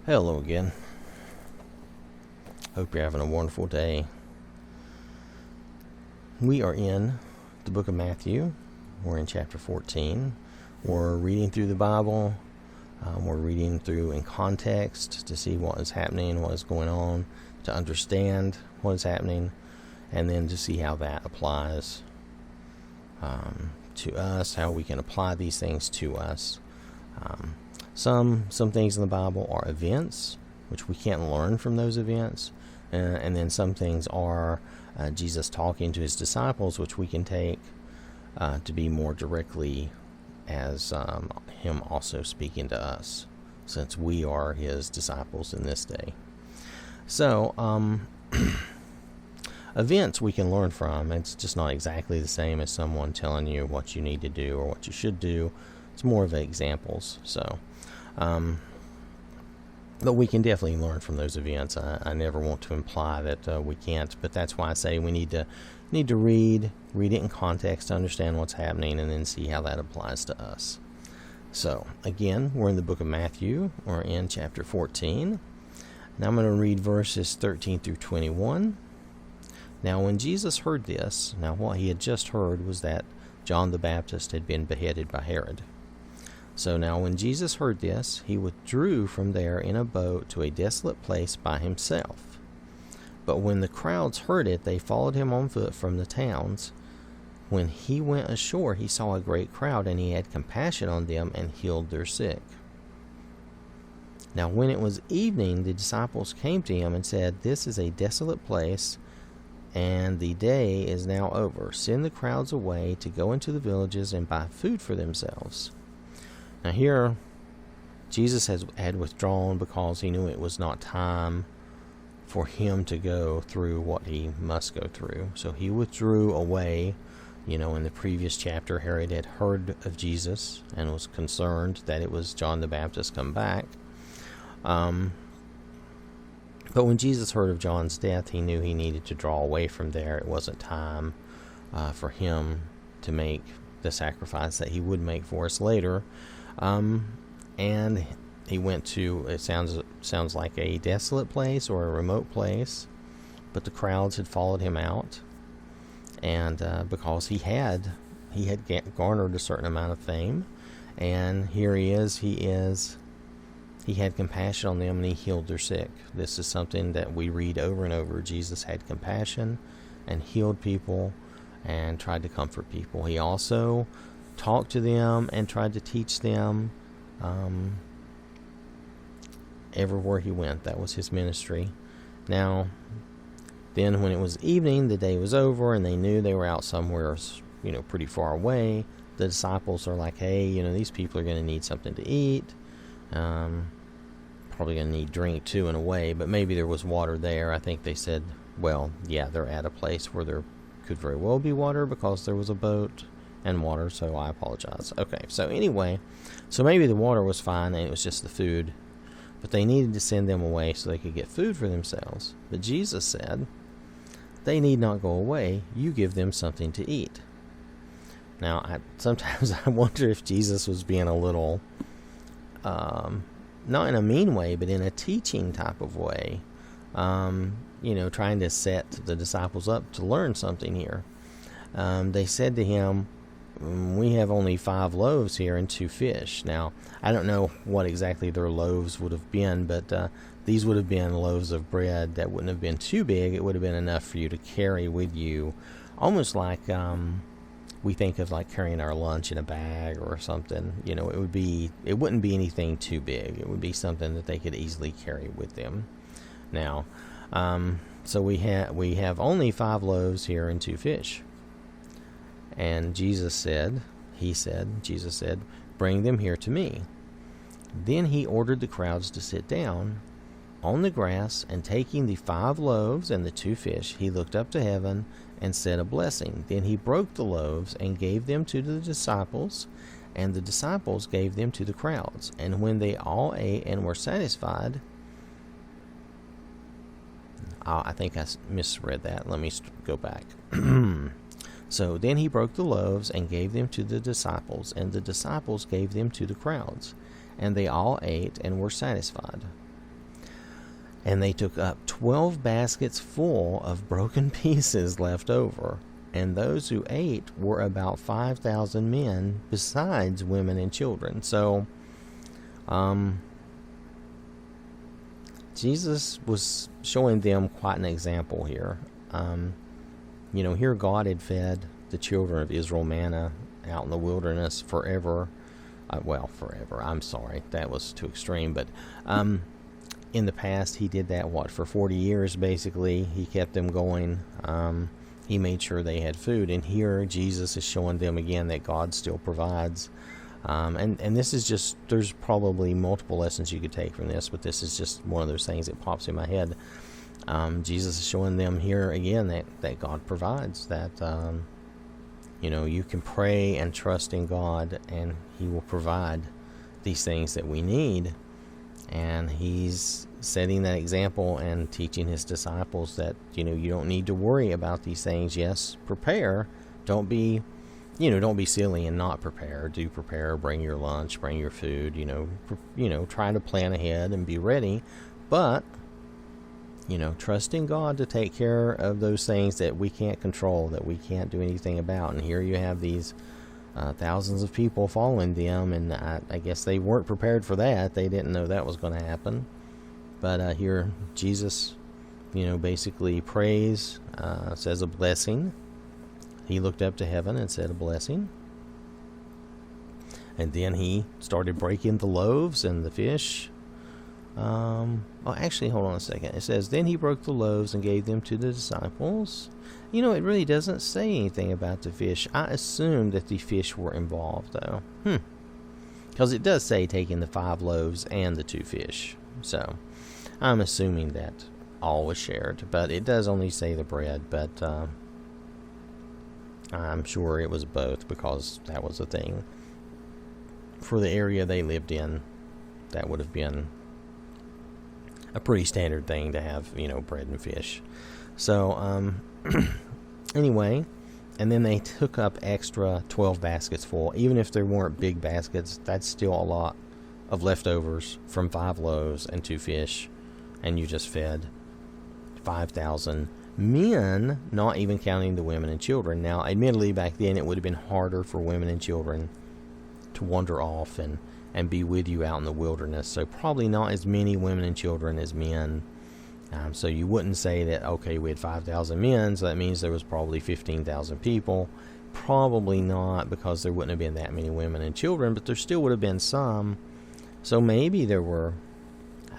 Hello again. Hope you're having a wonderful day. We are in the book of Matthew. We're in chapter 14. We're reading through the Bible. We're reading through in context to see what is happening, what is going on, to understand what is happening, and then to see how that applies to us, how we can apply these things to us. Some things in the Bible are events, which we can't learn from those events. And then some things are Jesus talking to his disciples, which we can take to be more directly as him also speaking to us, since we are his disciples in this day. So, events we can learn from. It's just not exactly the same as someone telling you what you need to do or what you should do. It's more of examples. So, but we can definitely learn from those events. I never want to imply that we can't, but that's why I say we need to read it in context to understand what's happening, and then see how that applies to us. So again, we're in the book of Matthew. We're in chapter 14. Now I'm going to read verses 13 through 21. Now when Jesus heard this, now what he had just heard was that John the Baptist had been beheaded by Herod. So now when Jesus heard this, he withdrew from there in a boat to a desolate place by himself. But when the crowds heard it, they followed him on foot from the towns. When he went ashore, he saw a great crowd, and he had compassion on them and healed their sick. Now when it was evening, the disciples came to him and said, "This is a desolate place, and the day is now over. Send the crowds away to go into the villages and buy food for themselves." Now here, Jesus had withdrawn because he knew it was not time for him to go through what he must go through. So he withdrew away. In the previous chapter, Herod had heard of Jesus and was concerned that it was John the Baptist come back. But when Jesus heard of John's death, he knew he needed to draw away from there. It wasn't time for him to make the sacrifice that he would make for us later. And he went to, it sounds like a desolate place or a remote place, but the crowds had followed him out, and because he had garnered a certain amount of fame, and here he had compassion on them, and he healed their sick. This is something that we read over and over. Jesus had compassion and healed people and tried to comfort people. He also talked to them and tried to teach them everywhere he went. That was his ministry. Now, then when it was evening, the day was over, and they knew they were out somewhere, pretty far away. The disciples are like, "Hey, these people are going to need something to eat. Probably going to need drink too, in a way, but maybe there was water there." I think they said, well, yeah, they're at a place where there could very well be water because there was a boat and water, so I apologize. Okay, so anyway, so maybe the water was fine and it was just the food, but they needed to send them away so they could get food for themselves. But Jesus said, "They need not go away. You give them something to eat." Now, sometimes I wonder if Jesus was being a little, not in a mean way, but in a teaching type of way, trying to set the disciples up to learn something here. They said to him, "We have only 5 loaves here and 2 fish." Now, I don't know what exactly their loaves would have been, but these would have been loaves of bread that wouldn't have been too big. It would have been enough for you to carry with you, almost like we think of like carrying our lunch in a bag or something. It wouldn't be anything too big. It would be something that they could easily carry with them. Now, so we have only 5 loaves here and 2 fish. And Jesus said, "Bring them here to me." Then he ordered the crowds to sit down on the grass, and taking the 5 loaves and the 2 fish, he looked up to heaven and said a blessing. Then he broke the loaves and gave them to the disciples, and the disciples gave them to the crowds. And when they all ate and were satisfied, I think I misread that. Let me go back. So then he broke the loaves and gave them to the disciples, and the disciples gave them to the crowds. And they all ate and were satisfied. And they took up 12 baskets full of broken pieces left over. And those who ate were about 5,000 men, besides women and children. So, Jesus was showing them quite an example here. Here God had fed the children of Israel manna out in the wilderness forever. Forever. I'm sorry, that was too extreme. But in the past, he did that, for 40 years, basically. He kept them going. He made sure they had food. And here, Jesus is showing them again that God still provides. And this is just, there's probably multiple lessons you could take from this, but this is just one of those things that pops in my head. Jesus is showing them here again that God provides, that you can pray and trust in God, and he will provide these things that we need. And he's setting that example and teaching his disciples that you don't need to worry about these things. Yes, prepare. Don't be silly and not prepare. Do prepare. Bring your lunch, bring your food. Try to plan ahead and be ready. But trust in God to take care of those things that we can't control, that we can't do anything about. And here you have these thousands of people following them, and I guess they weren't prepared for that. They didn't know that was going to happen. But here Jesus, basically prays, says a blessing. He looked up to heaven and said a blessing. And then he started breaking the loaves and the fish. Actually, hold on a second. It says, then he broke the loaves and gave them to the disciples. It really doesn't say anything about the fish. I assume that the fish were involved, though. Because it does say taking the 5 loaves and the 2 fish. So, I'm assuming that all was shared. But it does only say the bread. But I'm sure it was both, because that was a thing. For the area they lived in, that would have been a pretty standard thing to have, bread and fish. So, anyway, and then they took up extra 12 baskets full. Even if there weren't big baskets, that's still a lot of leftovers from 5 loaves and 2 fish, and you just fed 5,000 men, not even counting the women and children. Now, admittedly, back then it would have been harder for women and children to wander off and be with you out in the wilderness. So probably not as many women and children as men. So you wouldn't say that, okay, we had 5,000 men, so that means there was probably 15,000 people. Probably not, because there wouldn't have been that many women and children, but there still would have been some. So maybe there were,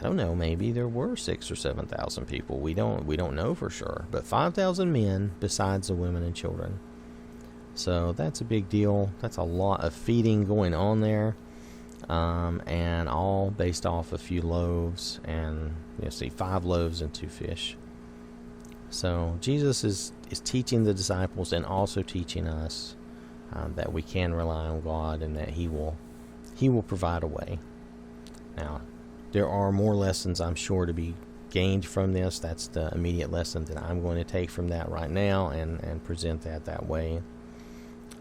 maybe there were 6,000 or 7,000 people. We don't know for sure. But 5,000 men besides the women and children. So that's a big deal. That's a lot of feeding going on there. And all based off a few loaves, and 5 loaves and 2 fish. So Jesus is teaching the disciples and also teaching us that we can rely on God, and that He will provide a way. Now, there are more lessons, I'm sure, to be gained from this. That's the immediate lesson that I'm going to take from that right now and present that way.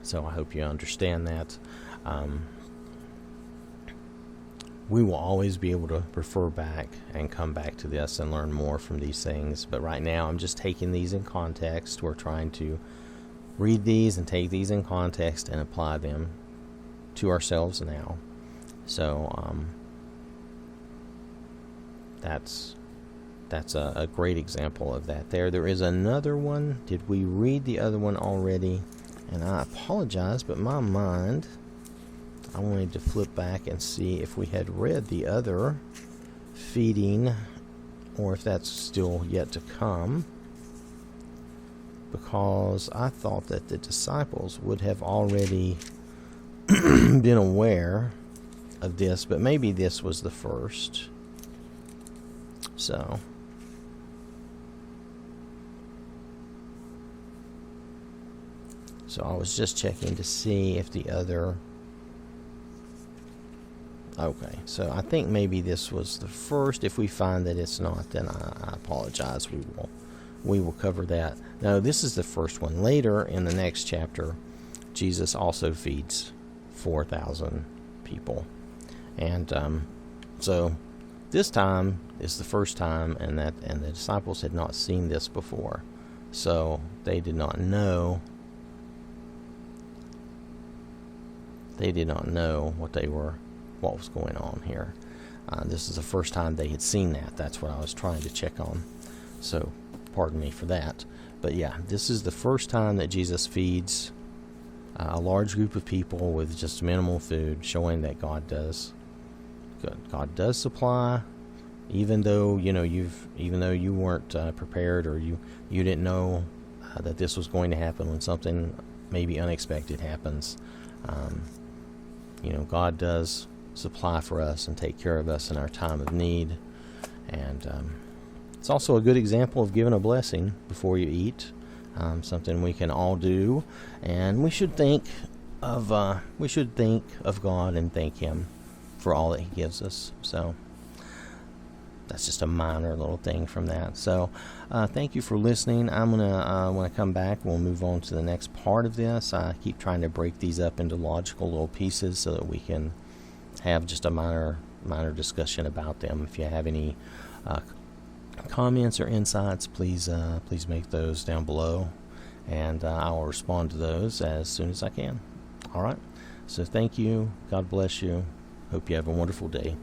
So I hope you understand that. We will always be able to refer back and come back to this and learn more from these things. But right now, I'm just taking these in context. We're trying to read these and take these in context and apply them to ourselves now. So that's a great example of that there. There is another one. Did we read the other one already? And I apologize, but my mind, I wanted to flip back and see if we had read the other feeding, or if that's still yet to come, because I thought that the disciples would have already been aware of this, but maybe this was the first. So I was just checking to see if the other... Okay, so I think maybe this was the first. If we find that it's not, then I apologize. We will cover that. No, this is the first one. Later in the next chapter, Jesus also feeds 4,000 people. And so This time is the first time, and the disciples had not seen this before, so they did not know. They did not know what was going on here. This is the first time they had seen that. That's what I was trying to check on. So, pardon me for that. But yeah, this is the first time that Jesus feeds a large group of people with just minimal food, showing that God does supply, even though you weren't prepared, or you didn't know that this was going to happen. When something maybe unexpected happens, God does supply for us and take care of us in our time of need. And it's also a good example of giving a blessing before you eat. Something we can all do, and we should think of God and thank Him for all that He gives us. So that's just a minor little thing from that. So thank you for listening. I'm gonna when I come back, we'll move on to the next part of this. I keep trying to break these up into logical little pieces so that we can have just a minor discussion about them. If you have any comments or insights, please make those down below, and I will respond to those as soon as I can. All right. So thank you. God bless you. Hope you have a wonderful day.